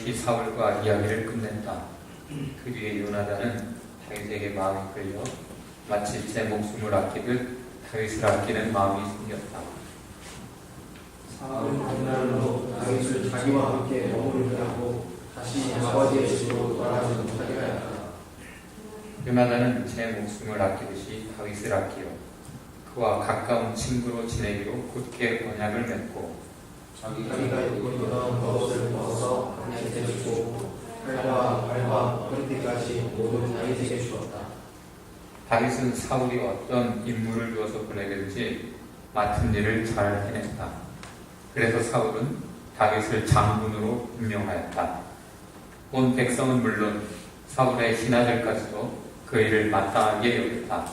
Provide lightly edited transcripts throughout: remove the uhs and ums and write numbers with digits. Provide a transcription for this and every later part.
다윗이 사울과 이야기를 끝냈다. 그 뒤에 요나단은 다윗에게 마음이 끌려 마치 제 목숨을 아끼듯 다윗을 아끼는 마음이 생겼다. 사울은 그날로 다윗을 자기와 함께 머무르게 하고 다시 아버지의 집으로 돌아가지 못하게 하였다. 요나단은 제 목숨을 아끼듯이 다윗을 아끼어 그와 가까운 친구로 지내기로 굳게 언약을 맺고 자기가 입고 있던 겉옷을 벗어서 다윗에게 주고 팔과 발과 허리띠까지 모두 다윗에게 주었다. 다윗은 사울이 어떤 임무를 주어서 보내든지 맡은 일을 잘 해냈다. 그래서 사울은 다윗을 장군으로 임명하였다. 온 백성은 물론 사울의 신하들까지도 그 일을 마땅하게 여겼다.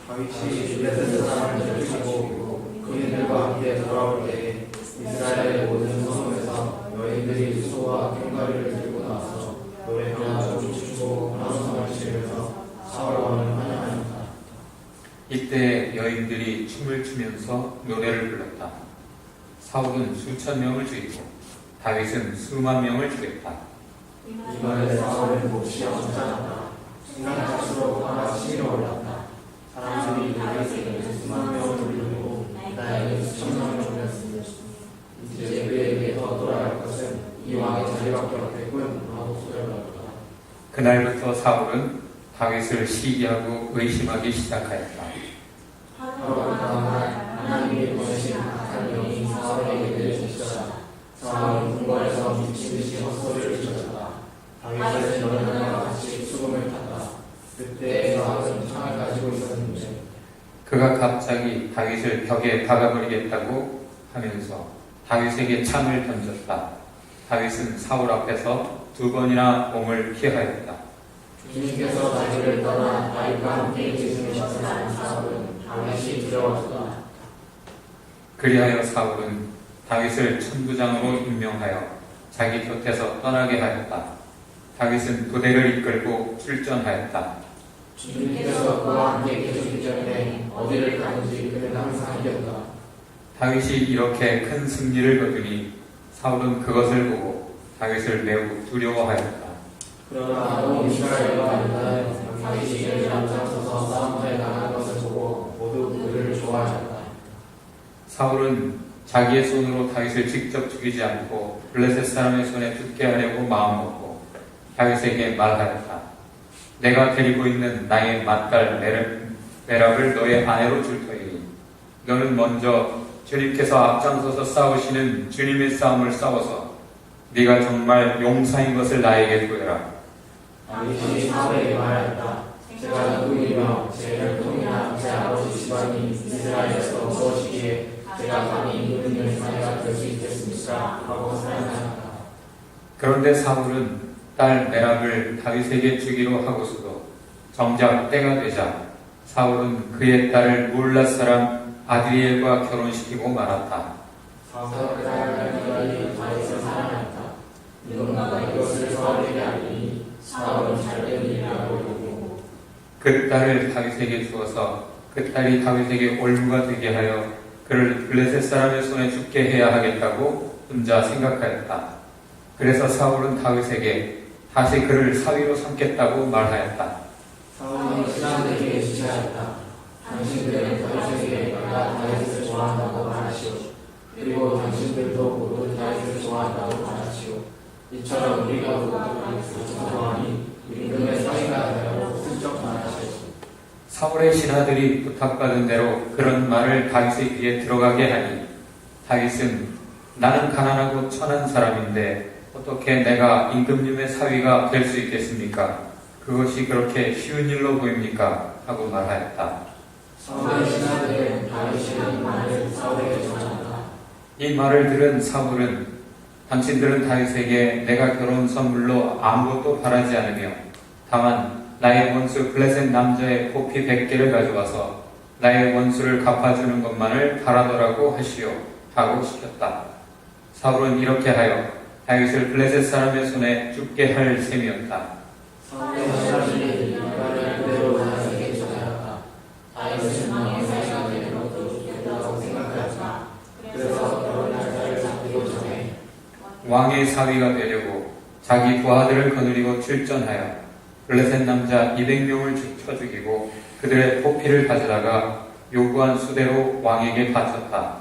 다윗이 블레셋 사람을 쫓고 그들과 함께 돌아올 때에 이스라엘의 모든 성읍에서 여인들이 소와 꽹과리를 들고 나와서 노래하며 춤추고 감성을 지르면서 사울 왕을 환영하였다. 이때 여인들이 춤을 추면서 노래를 불렀다. 사울은 수천 명을 죽이고 다윗은 수만 명을 죽였다. 이 말에 사울의 몹시 엄청났다. 생각할수록 화가 치밀어 올랐다. 사람들이 다윗에게 수만 명을 돌리고 나에게 수천 명을 돌렸으니 이제 그에게 더 돌아갈 것은 이 왕의 자리밖에 없겠군 하고 소리하였다. 그날부터 사울은 다윗을 시기하고 의심하기 시작하였다. 바로 다음날 하나님이 보내신 악한 영이 사울에게 내려주시더라. 사울은 궁궐에서 미친 듯이 헛소리를 쳤다. 다윗은 여인과 같이 수금을 탔다. 그때 사울은 창을 가지고 있었는데 그가 갑자기 다윗을 벽에 박아버리겠다고 하면서 다윗에게 창을 던졌다. 다윗은 사울 앞에서 2번이나 몸을 피하였다. 주님께서 자기를 떠나 다윗과 함께 계시는 않은 사울은 다윗이 두려웠다. 그리하여 사울은 다윗을 천부장으로 임명하여 자기 곁에서 떠나게 하였다. 다윗은 부대를 이끌고 출전하였다. 주님께서 그와 함께 계시기 때문에 어디를 가든지 그는 항상 이겼다. 다윗이 이렇게 큰 승리를 거두니 사울은 그것을 보고 다윗을 매우 두려워하였다. 그러나 온 이스라엘과 유다는 다윗이 이를 앞장서서 싸움터에 나가는 것을 보고 모두 그를 좋아하였다. 사울은 자기의 손으로 다윗을 직접 죽이지 않고 블레셋 사람의 손에 죽게 하려고 마음먹고 다윗에게 말하였다. 내가 데리고 있는 나의 맏딸 메랍을 너의 아내로 줄 터이니 너는 먼저 주님께서 앞장서서 싸우시는 주님의 싸움을 싸워서 네가 정말 용사인 것을 나에게 보여라. 다윗이 사울에게 말하였다. 제가 누구이며 제 혈통이나 제 아버지 집안이 이스라엘에서 무엇이기에 제가 감히 임금님의 사내가 될 수 있겠습니까? 하고 사양하였다. 그런데 사울은 딸 메랍을 다윗에게 주기로 하고서도 정작 때가 되자 사울은 그의 딸을 물랏 사람 아드리엘과 결혼시키고 말았다. 사울의 딸 미갈이 다윗을 사랑하였다. 누군가 이것을 사울에게 알리니 사울은 잘된 일이라고 여기고 그 딸을 다윗에게 주어서 그 딸이 다윗에게 올무가 되게 하여 그를 블레셋 사람의 손에 죽게 해야 하겠다고 혼자 생각하였다. 그래서 사울은 다윗에게 다시 그를 사위로 삼겠다고 말하였다. 사울이 신하들에게 지시하였다. 당신들은 다윗에게 내가 다윗을 좋아한다고 말하시오. 그리고 당신들도 모두 다윗을 좋아한다고 말하시오. 이처럼 우리가 모두 다윗을 좋아하니 임금의 사위가 되라고 슬쩍 말하시오. 사울의 신하들이 부탁받은 대로 그런 말을 다윗의 귀에 들어가게 하니 다윗은 나는 가난하고 천한 사람인데 어떻게 내가 임금님의 사위가 될 수 있겠습니까? 그것이 그렇게 쉬운 일로 보입니까? 하고 말하였다. 사울의 신하들은 다윗이 이 말을 사울에게 전한다. 이 말을 들은 사울은 당신들은 다윗에게 내가 결혼 선물로 아무것도 바라지 않으며 다만 나의 원수 블레셋 남자의 포피 100개를 가져와서 나의 원수를 갚아주는 것만을 바라더라고 하시오 하고 시켰다. 사울은 이렇게 하여 다윗을 블레셋 사람의 손에 죽게 할 셈이었다. 사울의 신하들이 이 말을 그대로 다윗에게 전하였다. 다윗은 왕의 사위가 되는 것도 좋겠다고 생각하였다. 그래서 결혼할 자를 잡히고 전에 왕의 사위가 되려고 자기 부하들을 거느리고 출전하여 블레셋 남자 200명을 쳐 죽이고 그들의 포피를 가져다가 요구한 수대로 왕에게 바쳤다.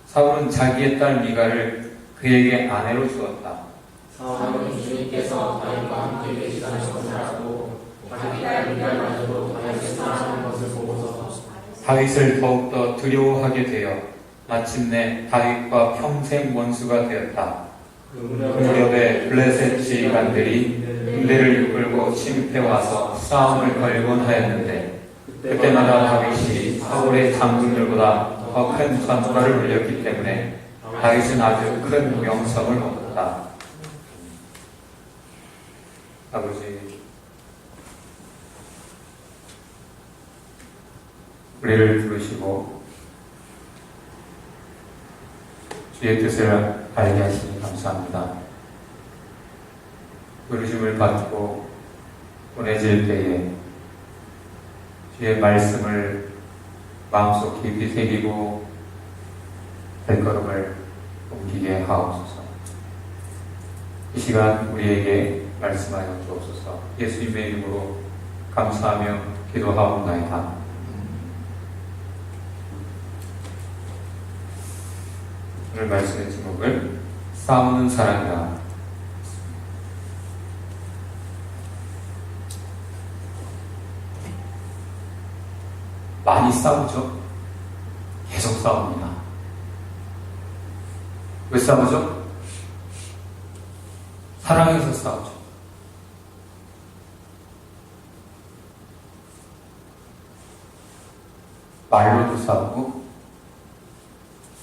사울은 자기의 딸 미가를 그에게 아내로 주었다. 사울은 주님께서 다윗과 함께 계시다는 것을 알고 자기 딸 미갈마저도 다윗을 사랑하는 것을 보고서 다윗을 더욱더 두려워하게 되어 마침내 다윗과 평생 원수가 되었다. 그 무렵에 블레셋 지휘관들이 군대를 이끌고 침입해와서 싸움을 걸곤 하였는데 그때마다 다윗이 사울의 장군들보다 더 큰 전과를 올렸기 때문에 다윗은 아주 큰 명성을 얻었다. 아버지, 우리를 부르시고 주의 뜻을 알게 하시니 감사합니다. 부르심을 받고 보내질 때에 주의 말씀을 마음속 깊이 새기고 발걸음을 옮기게 하옵소서. 이 시간 우리에게 말씀하여 주옵소서. 예수님의 이름으로 감사하며 기도하옵나이다. 오늘 말씀의 제목을 싸우는 사람이라. 많이 싸우죠. 계속 싸웁니다. 왜 싸우죠? 사랑해서 싸우죠. 말로도 싸우고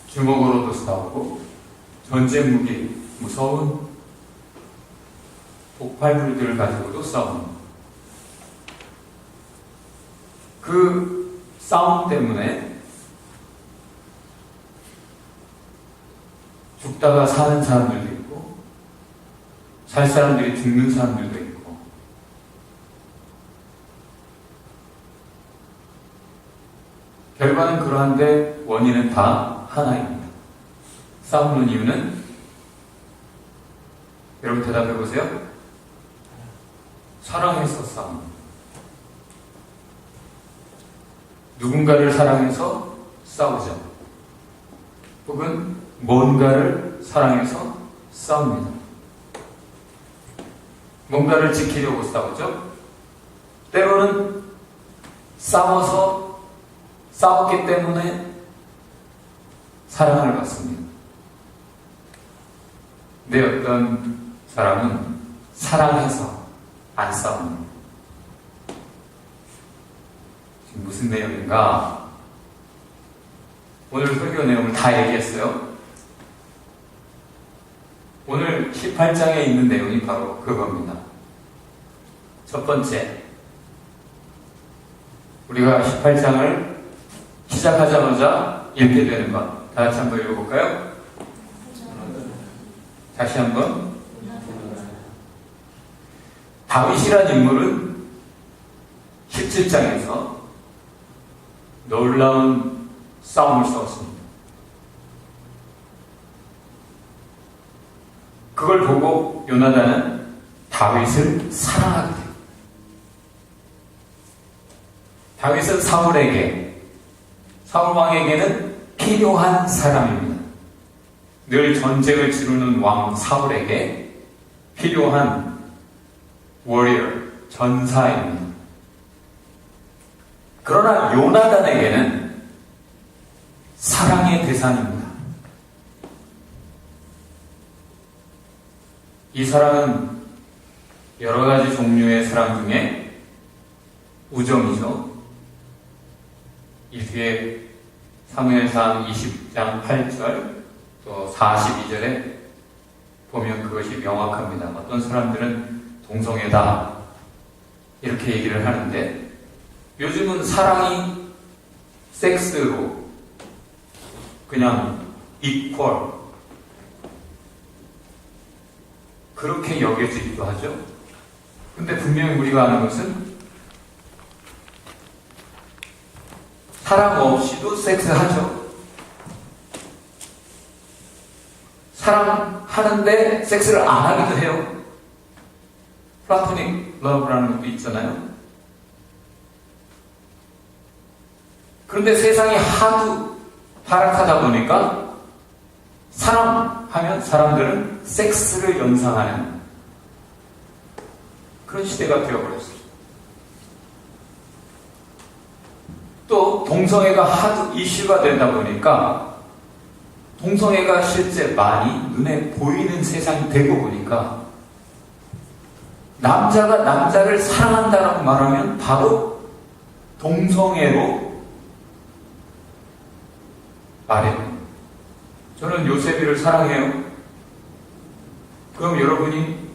주먹으로도 싸우고 전쟁 무기, 무서운 폭발물들을 가지고도 싸웁니다. 그 싸움 때문에 죽다가 사는 사람들도 있고 살 사람들이 죽는 사람들도 있고 결과는 그러한데 원인은 다 하나입니다. 싸우는 이유는 여러분 대답해 보세요. 사랑해서 싸웁니다. 누군가를 사랑해서 싸우죠. 혹은 뭔가를 사랑해서 싸웁니다. 뭔가를 지키려고 싸우죠. 때로는 싸웠기 때문에 사랑을 받습니다. 근데 어떤 사람은 사랑해서 안 싸웁니다. 지금 무슨 내용인가? 오늘 설교 내용을 다 얘기했어요. 오늘 18장에 있는 내용이 바로 그겁니다. 첫 번째, 우리가 18장을 시작하자마자 읽게 되는 것. 다 같이 한번 읽어볼까요? 다시 한번. 다윗이란 인물은 17장에서 놀라운 싸움을 싸웠습니다. 그걸 보고 요나단은 다윗을 사랑하게 됩니다. 다윗은 사울 왕에게는 필요한 사람입니다. 늘 전쟁을 치르는 왕 사울에게 필요한 워리어, 전사입니다. 그러나 요나단에게는 사랑의 대상입니다. 이 사랑은 여러 가지 종류의 사랑 중에 우정이죠. 이 뒤에 사무엘상 20장 8절 또 42절에 보면 그것이 명확합니다. 어떤 사람들은 동성애다 이렇게 얘기를 하는데 요즘은 사랑이 섹스로 그냥 이퀄 그렇게 여겨지기도 하죠. 근데 분명히 우리가 아는 것은 사랑 없이도 섹스하죠. 사랑하는데 섹스를 안 하기도 해요. 플라토닉 러브라는 것도 있잖아요. 그런데 세상이 하도 타락하다 보니까 사람 하면 사람들은 섹스를 연상하는 그런 시대가 되어버렸어요. 또 동성애가 하도 이슈가 되다 보니까 동성애가 실제 많이 눈에 보이는 세상이 되고 보니까 남자가 남자를 사랑한다라고 말하면 바로 동성애로 말해요. 저는 요셉이를 사랑해요. 그럼 여러분이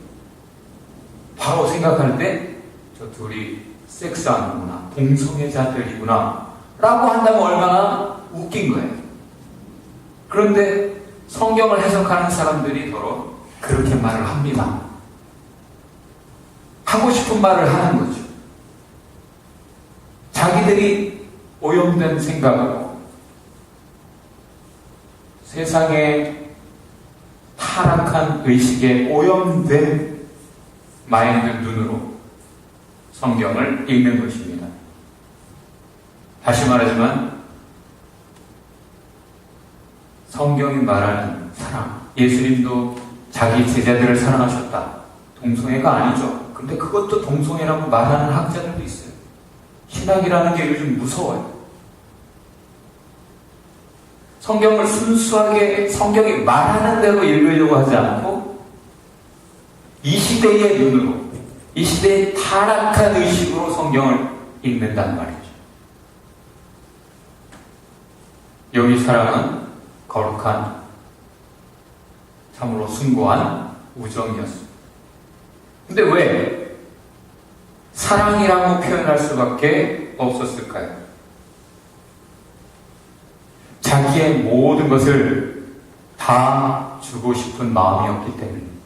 바로 생각할 때 저 둘이 섹스하는구나, 동성애자들이구나 라고 한다면 얼마나 웃긴 거예요. 그런데 성경을 해석하는 사람들이 더러 그렇게 말을 합니다. 하고 싶은 말을 하는 거죠. 자기들이 오염된 생각으로 세상의 타락한 의식에 오염된 마인드 눈으로 성경을 읽는 것입니다. 다시 말하지만 성경이 말하는 사랑, 예수님도 자기 제자들을 사랑하셨다. 동성애가 아니죠. 근데 그것도 동성애라고 말하는 학자들도 있어요. 신학이라는 게 요즘 무서워요. 성경을 순수하게 성경이 말하는 대로 읽으려고 하지 않고 이 시대의 눈으로, 이 시대의 타락한 의식으로 성경을 읽는단 말이죠. 여기 사랑은 거룩한, 참으로 숭고한 우정이었습니다. 근데 왜 사랑이라고 표현할 수밖에 없었을까요? 자기의 모든 것을 다 주고 싶은 마음이었기 때문입니다.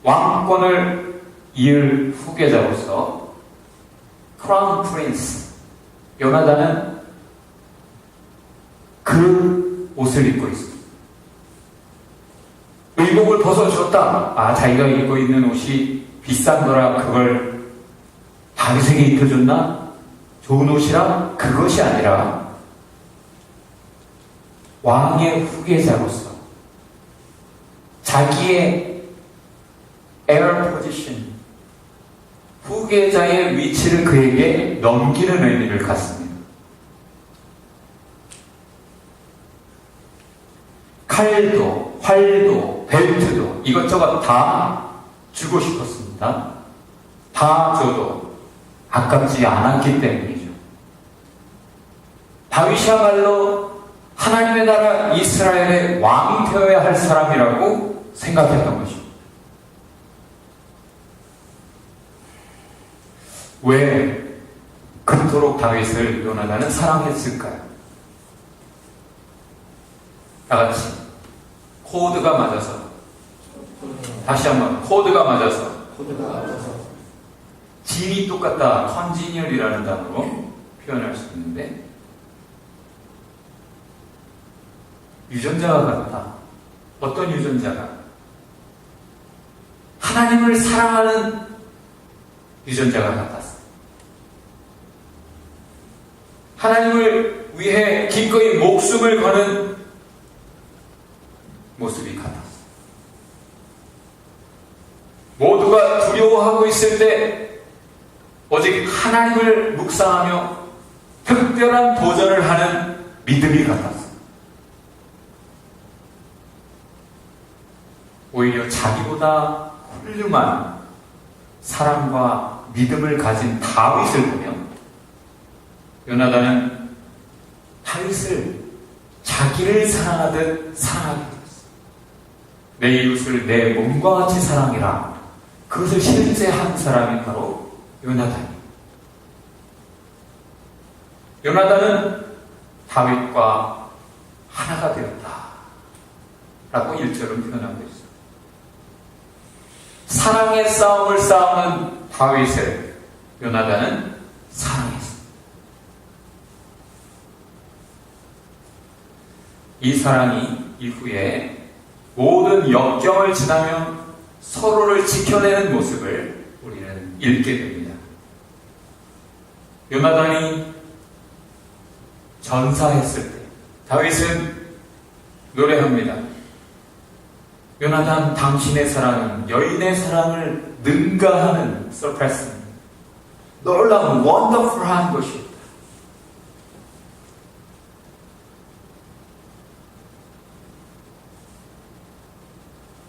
왕권을 이을 후계자로서 크라운 프린스 요나단은 그 옷을 입고 있습니다. 의복을 벗어줬다. 자기가 입고 있는 옷이 비싼 거라 그걸 다윗에게 입혀줬나? 좋은 옷이라? 그것이 아니라 왕의 후계자로서 자기의 heir position, 후계자의 위치를 그에게 넘기는 의미를 갖습니다. 칼도, 활도, 벨트도 이것저것 다 주고 싶었습니다. 다 줘도 아깝지 않았기 때문이죠. 다윗이야말로 하나님의 나라 이스라엘의 왕이 되어야 할 사람이라고 생각했던 것입니다. 왜 그토록 다윗을 요나단은 사랑했을까요? 다같이 코드가 맞아서, 다시 한번 코드가 맞아서, 진이 똑같다, 컨지니얼이라는 단어로 표현할 수 있는데 유전자가 같다. 어떤 유전자가? 하나님을 사랑하는 유전자가 같았어. 하나님을 위해 기꺼이 목숨을 거는 모습이 같았어. 모두가 두려워하고 있을 때 오직 하나님을 묵상하며 특별한 도전을 하는 믿음이 같았어. 오히려 자기보다 훌륭한 사랑과 믿음을 가진 다윗을 보면 요나단은 다윗을 자기를 사랑하듯 사랑하게 되었어. 내 이웃을 내 몸과 같이 사랑해라. 그것을 실제한 사람이 바로 요나단이에요. 요나단은 다윗과 하나가 되었다 라고 1절은 표현하고 있어요. 사랑의 싸움을 싸우는 다윗을 요나단은 사랑했습니다. 이 사랑이 이후에 모든 역경을 지나며 서로를 지켜내는 모습을 우리는 읽게 됩니다. 요나단이 전사했을 때 다윗은 노래합니다. 요나단, 당신의 사랑은 여인의 사랑을 능가하는 surpassing, 놀라운 wonderful한 것이었다.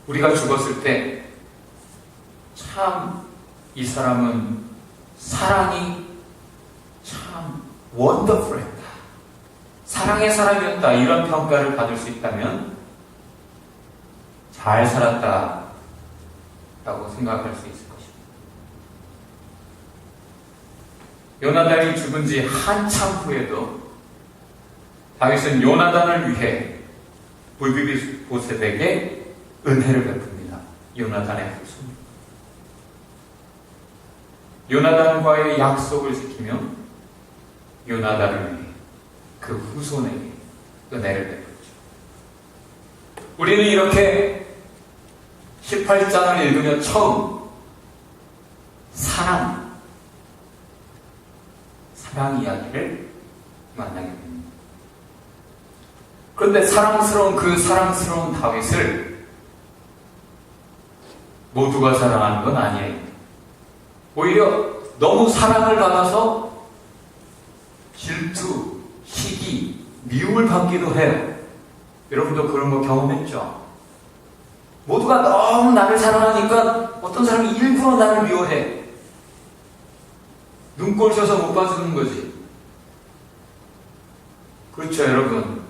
우리가 죽었을 때 참 이 사람은 사랑이 참 wonderful했다, 사랑의 사람이었다, 이런 평가를 받을 수 있다면 잘 살았다 라고 생각할 수 있을 것입니다. 요나단이 죽은 지 한참 후에도 다윗은 요나단을 위해 물비보셋에게 은혜를 베풉니다. 요나단의 후손, 요나단과의 약속을 지키며 요나단을 위해 그 후손에게 은혜를 베풀죠. 우리는 이렇게 18장을 읽으며 처음 사랑 이야기를 만나게 됩니다. 그런데 그 사랑스러운 다윗을 모두가 사랑하는 건 아니에요. 오히려 너무 사랑을 받아서 질투, 시기, 미움을 받기도 해요. 여러분도 그런 거 경험했죠? 모두가 너무 나를 사랑하니까 어떤 사람이 일부러 나를 미워해. 눈꼴 쳐서 못 봐주는 거지. 그렇죠, 여러분?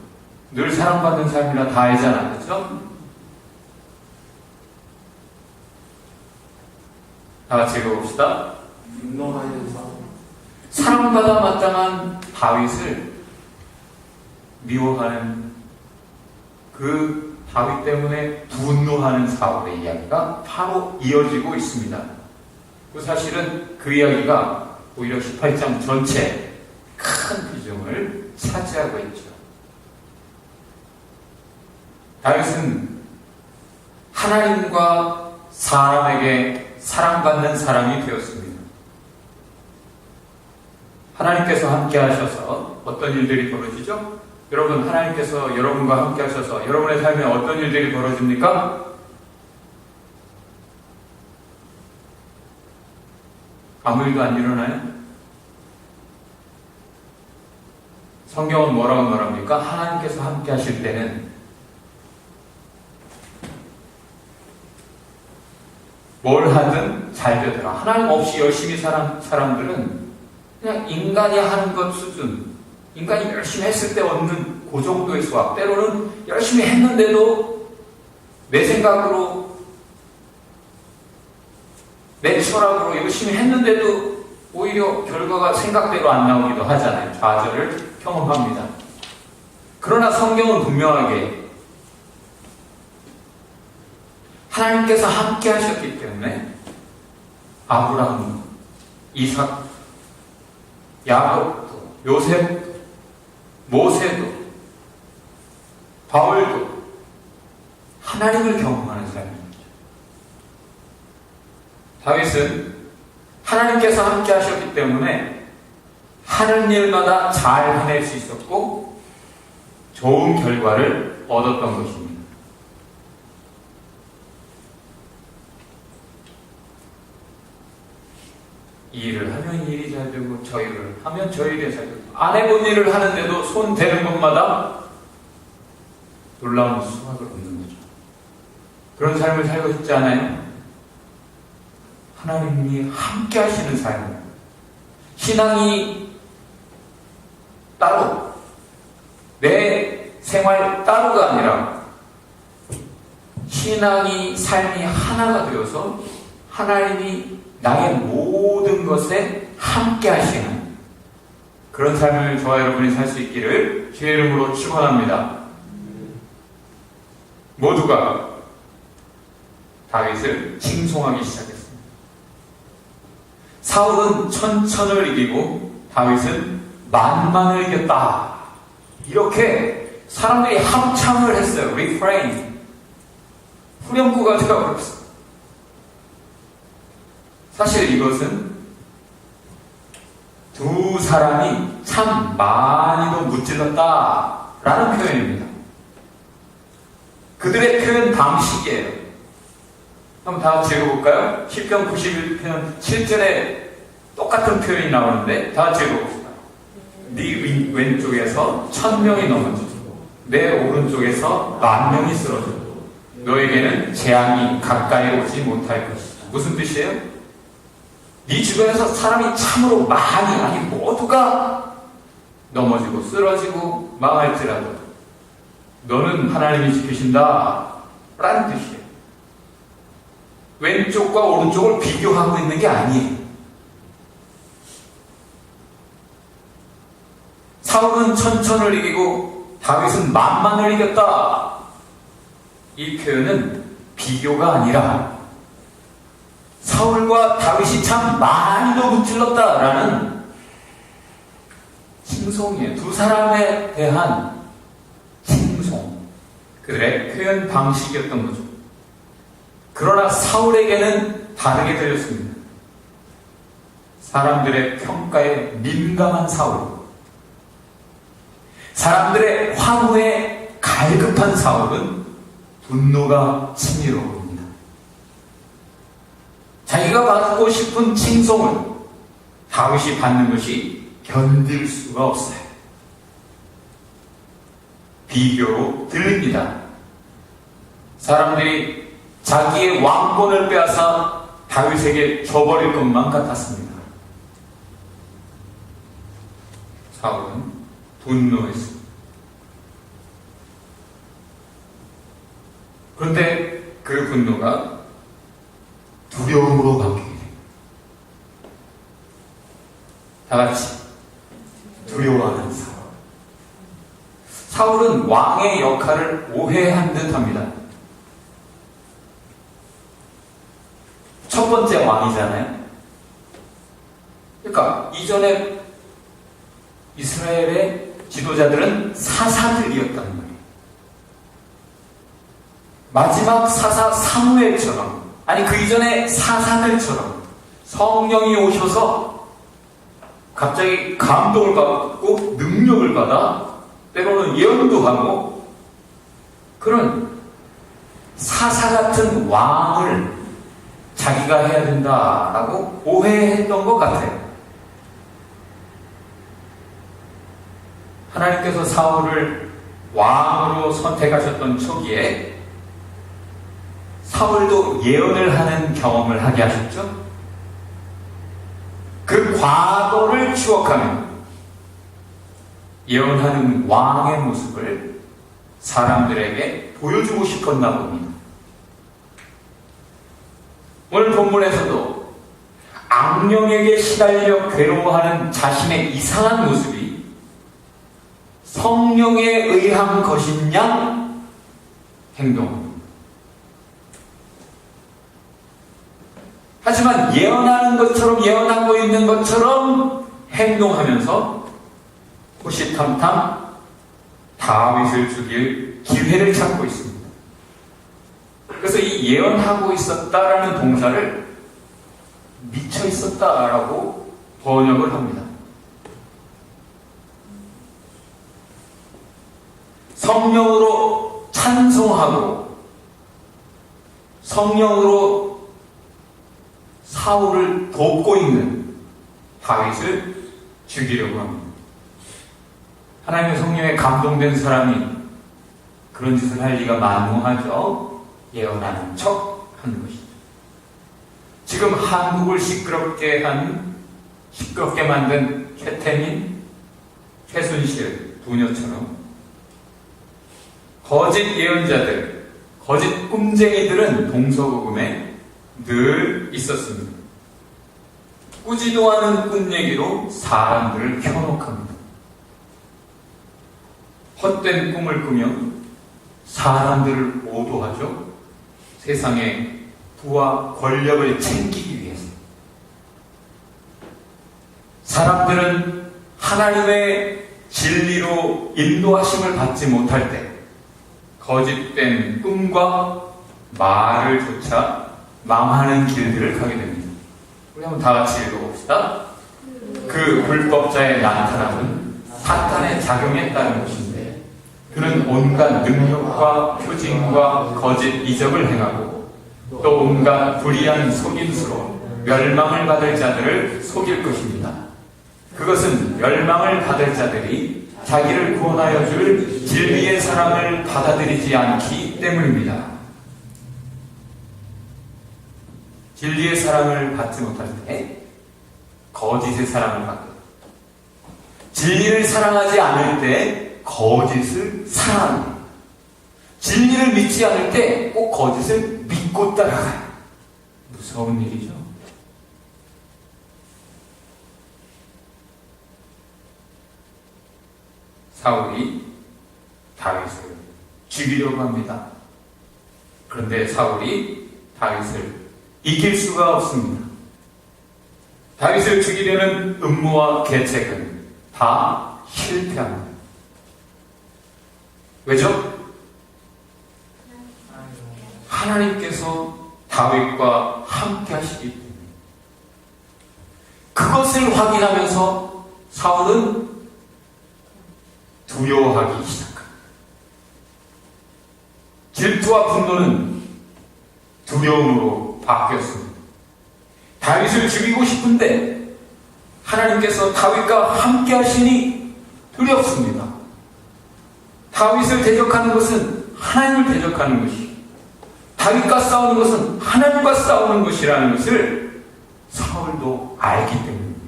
늘 사랑받는 삶이라 다 알잖아, 그렇죠? 다 같이 읽어봅시다. 분노하는 사람, 사랑받아 마땅한 다윗을 미워하는, 그 다윗 때문에 분노하는 사울의 이야기가 바로 이어지고 있습니다. 사실은 그 이야기가 오히려 18장 전체 큰 비중을 차지하고 있죠. 다윗은 하나님과 사람에게 사랑받는 사람이 되었습니다. 하나님께서 함께 하셔서 어떤 일들이 벌어지죠? 여러분, 하나님께서 여러분과 함께 하셔서 여러분의 삶에 어떤 일들이 벌어집니까? 아무 일도 안 일어나요? 성경은 뭐라고 말합니까? 하나님께서 함께 하실 때는 뭘 하든 잘 되더라. 하나님 없이 열심히 사는 사람들은 그냥 인간이 하는 것 수준, 인간이 열심히 했을 때 얻는 그 정도의 수확, 때로는 열심히 했는데도 내 생각으로, 내 철학으로 열심히 했는데도 오히려 결과가 생각대로 안 나오기도 하잖아요. 좌절을 경험합니다. 그러나 성경은 분명하게 하나님께서 함께 하셨기 때문에 아브라함, 이삭, 야곱도, 요셉도, 모세도, 바울도 하나님을 경험하는 사람입니다. 다윗은 하나님께서 함께 하셨기 때문에 하는 일마다 잘 해낼 수 있었고 좋은 결과를 얻었던 것입니다. 이 일을 하면 이 일이 잘 되고 저 일을 하면 저 일이 잘 되고 안 해본 일을 하는데도 손 대는 것마다 놀라운 수확을 얻는 거죠. 그런 삶을 살고 싶지 않아요? 하나님이 함께 하시는 삶을, 신앙이 따로, 내 생활 따로가 아니라 신앙이, 삶이 하나가 되어서 하나님이 나의 모든 것에 함께 하시는 그런 삶을 저와 여러분이 살 수 있기를 주의 이름으로 축원합니다. 모두가 다윗을 칭송하기 시작했습니다. 사울은 천천을 이기고 다윗은 만만을 이겼다. 이렇게 사람들이 합창을 했어요. 리프레인, 후렴구가 되어버렸어요. 사실 이것은 두 사람이 참 많이도 무찔렀다라는 표현입니다. 그들의 표현 방식이에요. 한번 다 같이 읽어볼까요? 시편 91편 7절에 똑같은 표현이 나오는데 다 같이 읽어봅시다. 네 왼쪽에서 1000명이 넘어지고 내 오른쪽에서 10,000명이 쓰러지고 너에게는 재앙이 가까이 오지 못할 것이다. 무슨 뜻이에요? 네 주변에서 사람이 참으로 많이, 아니 모두가 넘어지고 쓰러지고 망할지라도 너는 하나님이 지키신다 라는 뜻이에요. 왼쪽과 오른쪽을 비교하고 있는 게 아니에요. 사울은 천천을 이기고 다윗은 만만을 이겼다. 이 표현은 비교가 아니라 사울과 다윗이 참 많이도 무찔렀다라는 칭송이에요. 두 사람에 대한 칭송, 그들의 표현 방식이었던 거죠. 그러나 사울에게는 다르게 들렸습니다. 사람들의 평가에 민감한 사울, 사람들의 환호에 갈급한 사울은 분노가 치밀어옵니다. 자기가 받고 싶은 칭송을 다윗이 받는 것이 견딜 수가 없어요. 비교로 들립니다. 사람들이 자기의 왕권을 빼앗아 다윗에게 줘버릴 것만 같았습니다. 사울은 분노했습니다. 그런데 그 분노가 두려움으로 바뀌게 됩니다. 다 같이 두려워하는 사울. 사울은 왕의 역할을 오해한 듯합니다. 첫 번째 왕이잖아요. 그러니까 이전에 이스라엘의 지도자들은 사사들이었단 말이에요. 마지막 사사 사무엘처럼, 아니 그 이전에 사사들처럼 성령이 오셔서 갑자기 감동을 받고 능력을 받아 때로는 예언도 하고 그런 사사 같은 왕을 자기가 해야 된다라고 오해했던 것 같아요. 하나님께서 사울을 왕으로 선택하셨던 초기에 사울도 예언을 하는 경험을 하게 하셨죠. 그 과거를 추억하며 예언하는 왕의 모습을 사람들에게 보여주고 싶었나 봅니다. 오늘 본문에서도 악령에게 시달려 괴로워하는 자신의 이상한 모습이 성령에 의한 것이냐 행동합니다. 하지만 예언하는 것처럼, 예언하고 있는 것처럼 행동하면서 호시탐탐 다윗을 죽일 기회를 찾고 있습니다. 그래서 이 예언하고 있었다라는 동사를 미쳐 있었다라고 번역을 합니다. 성령으로 찬송하고 성령으로 사울을 돕고 있는 다윗을 죽이려고 합니다. 하나님의 성령에 감동된 사람이 그런 짓을 할 리가 만무하죠. 예언하는 척 하는 것이죠. 지금 한국을 시끄럽게 만든 최태민, 최순실 부녀처럼 거짓 예언자들, 거짓 꿈쟁이들은 동서고금에 늘 있었습니다. 꾸지도 않은 꿈 얘기로 사람들을 현혹합니다. 헛된 꿈을 꾸며 사람들을 오도하죠. 세상의 부와 권력을 챙기기 위해서. 사람들은 하나님의 진리로 인도하심을 받지 못할 때 거짓된 꿈과 말을 조차 망하는 길들을 가게 됩니다. 우리 한번 다 같이 읽어봅시다. 그 불법자의 나타남은 사탄의 작용에 따른 것인데 그는 온갖 능력과 표징과 거짓 이적을 행하고 또 온갖 불의한 속임수로 멸망을 받을 자들을 속일 것입니다. 그것은 멸망을 받을 자들이 자기를 구원하여 줄 진리의 사랑을 받아들이지 않기 때문입니다. 진리의 사랑을 받지 못할 때 거짓의 사랑을 받고, 진리를 사랑하지 않을 때 거짓을 사랑합니다. 진리를 믿지 않을 때 꼭 거짓을 믿고 따라가요. 무서운 일이죠. 사울이 다윗을 죽이려고 합니다. 그런데 사울이 다윗을 이길 수가 없습니다. 다윗을 죽이려는 음모와 계책은 다 실패합니다. 왜죠? 하나님께서 다윗과 함께 하시기 때문에. 그것을 확인하면서 사울은 두려워하기 시작합니다. 질투와 분노는 두려움으로 바뀌었습니다. 다윗을 죽이고 싶은데 하나님께서 다윗과 함께 하시니 두렵습니다. 다윗을 대적하는 것은 하나님을 대적하는 것이고 다윗과 싸우는 것은 하나님과 싸우는 것이라는 것을 사울도 알기 때문입니다.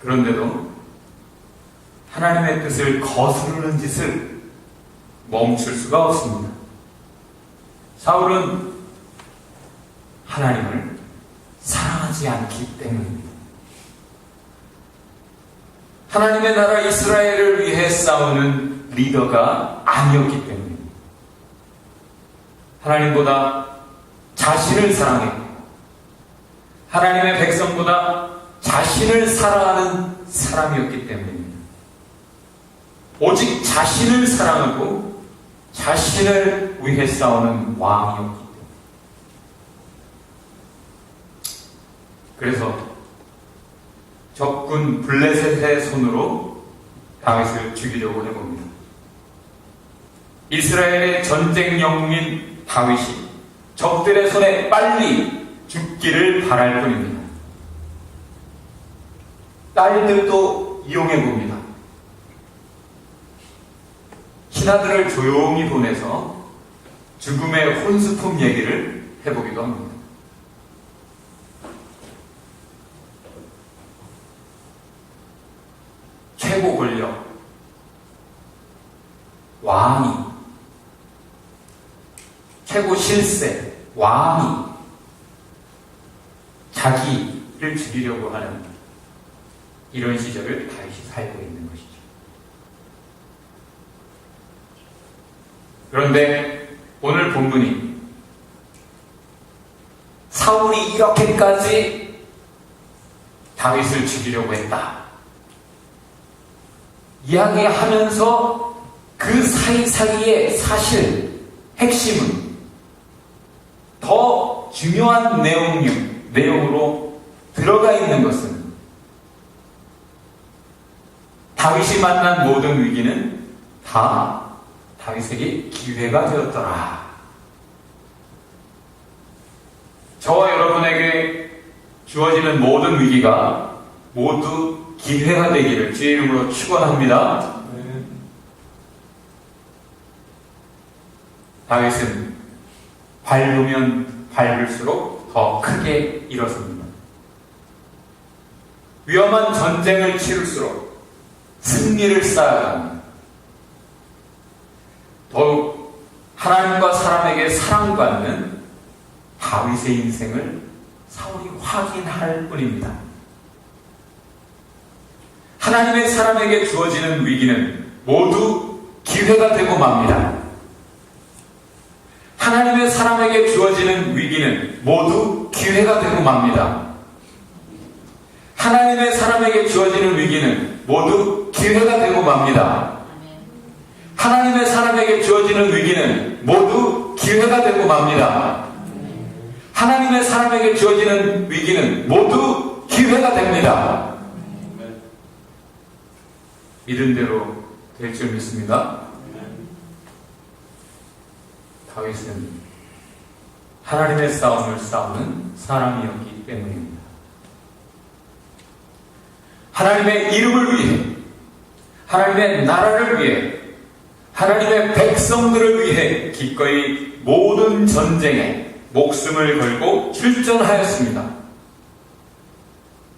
그런데도 하나님의 뜻을 거스르는 짓을 멈출 수가 없습니다. 사울은 하나님을 사랑하지 않기 때문입니다. 하나님의 나라 이스라엘을 위해 싸우는 리더가 아니었기 때문입니다. 하나님보다 자신을 사랑했고 하나님의 백성보다 자신을 사랑하는 사람이었기 때문입니다. 오직 자신을 사랑하고 자신을 위해 싸우는 왕이었기 때문입니다. 그래서 적군 블레셋의 손으로 다윗을 죽이려고 해봅니다. 이스라엘의 전쟁 영웅인 다윗이 적들의 손에 빨리 죽기를 바랄 뿐입니다. 딸들도 이용해봅니다. 신하들을 조용히 보내서 죽음의 혼수품 얘기를 해보기도 합니다. 최고 권력, 왕이, 최고 실세, 왕이 자기를 죽이려고 하는 이런 시절을 다윗이 살고 있는 것이죠. 그런데 오늘 본문이 사울이 이렇게까지 다윗을 죽이려고 했다 이야기하면서 그 사이사이의 사실, 핵심은 더 중요한 내용으로 들어가 있는 것은 다윗이 만난 모든 위기는 다 다윗에게 기회가 되었더라. 저와 여러분에게 주어지는 모든 위기가 모두 기회가 되기를 주의 이름으로 축원합니다. 다윗은 밟으면 밟을수록 더 크게 일어섭니다. 위험한 전쟁을 치를수록 승리를 쌓아갑니다. 더욱 하나님과 사람에게 사랑받는 다윗의 인생을 사울이 확인할 뿐입니다. 하나님의 사람에게 주어지는 위기는 모두 기회가 되고 맙니다. 하나님의 사람에게 주어지는 위기는 모두 기회가 되고 맙니다. 하나님의 사람에게 주어지는 위기는 모두 기회가 되고 맙니다. 하나님의 사람에게 주어지는 위기는 모두 기회가 되고 맙니다. 하나님의 사람에게 주어지는 위기는 모두 기회가 됩니다. 믿은 대로 될 줄 믿습니다. 다윗은 하나님의 싸움을 싸우는 사람이었기 때문입니다. 하나님의 이름을 위해, 하나님의 나라를 위해, 하나님의 백성들을 위해 기꺼이 모든 전쟁에 목숨을 걸고 출전하였습니다.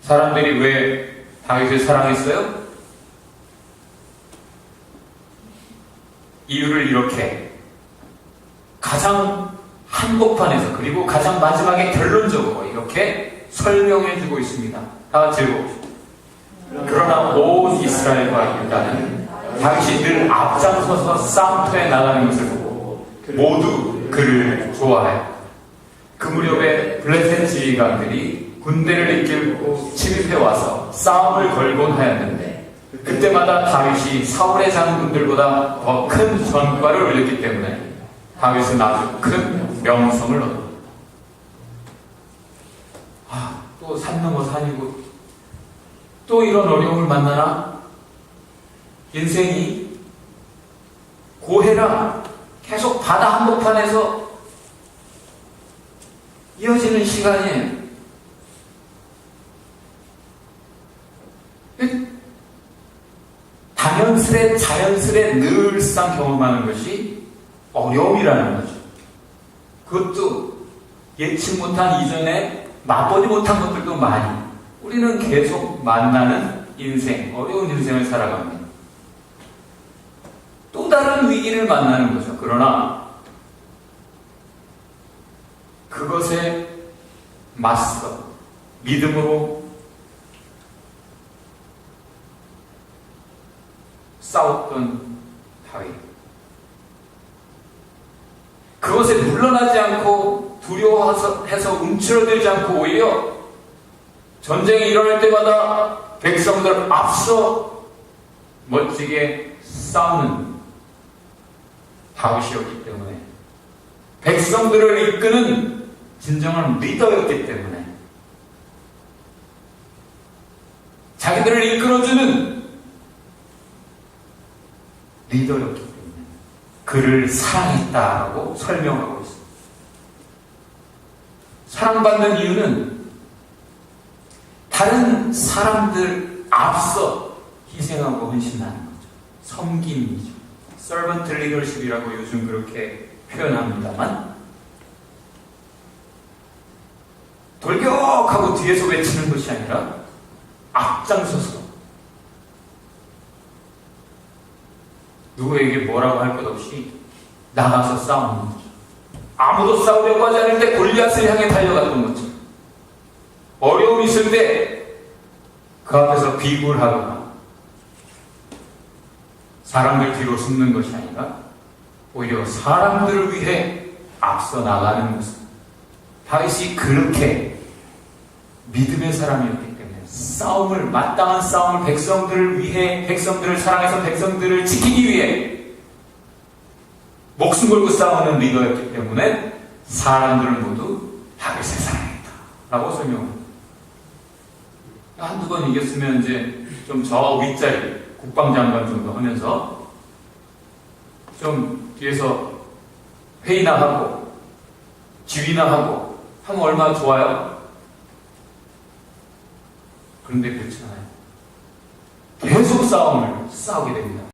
사람들이 왜 다윗을 사랑했어요? 이유를 이렇게 가장 한복판에서, 그리고 가장 마지막에 결론적으로 이렇게 설명해주고 있습니다. 다 같이 읽어봅시다. 그러나 온 이스라엘과 유다는 다윗이 늘 앞장서서 싸움터에 나가는 것을 보고 모두 그를 좋아하였다. 그 무렵에 블레셋 지휘관들이 군대를 이끌고 침입해 와서 싸움을 걸곤 하였는데 그때마다 다윗이 사울의 장군들보다 더 큰 전과를 올렸기 때문에 다윗은 아주 큰 명성을 얻었다. 또 산 넘어 산이고 또 이런 어려움을 만나나? 인생이 고해라. 계속 바다 한복판에서 이어지는 시간이에요. 당연스레 자연스레 늘상 경험하는 것이 어려움이라는 거죠. 그것도 예측 못한 이전에 맛보지 못한 것들도 많이. 우리는 계속 만나는 인생, 어려운 인생을 살아갑니다. 또 다른 위기를 만나는 거죠. 그러나 그것에 맞서 믿음으로 싸웠던 다윗. 그것에 물러나지 않고 두려워해서 움츠러들지 않고 오히려 전쟁이 일어날 때마다 백성들 앞서 멋지게 싸우는 다윗이었기 때문에, 백성들을 이끄는 진정한 리더였기 때문에, 자기들을 이끌어주는 리더였기 때문에 그를 사랑했다라고 설명하고 있습니다. 사랑받는 이유는 다른 사람들 앞서 희생하고 헌신하는 거죠. 섬김이죠. Servant leadership이라고 요즘 그렇게 표현합니다만, 돌격하고 뒤에서 외치는 것이 아니라 앞장서서 누구에게 뭐라고 할 것 없이 나가서 싸우는 거죠. 아무도 싸우려고 하지 않을 때 골리앗을 향해 달려갔던 거죠. 어려움이 있을 때 그 앞에서 비굴하거나 사람들 뒤로 숨는 것이 아니라 오히려 사람들을 위해 앞서 나가는 모습. 다윗이 그렇게 믿음의 사람이었기 때문에 마땅한 싸움을 백성들을 위해, 백성들을 사랑해서 백성들을 지키기 위해 목숨 걸고 싸우는 리더였기 때문에 사람들은 모두 다윗을 사랑했다 라고 설명합니다. 한두 번 이겼으면 이제 좀 저 윗자리 국방장관 정도 하면서 좀 뒤에서 회의나 하고 지휘나 하고 하면 얼마나 좋아요? 그런데 그렇지 않아요. 계속 싸우게 됩니다.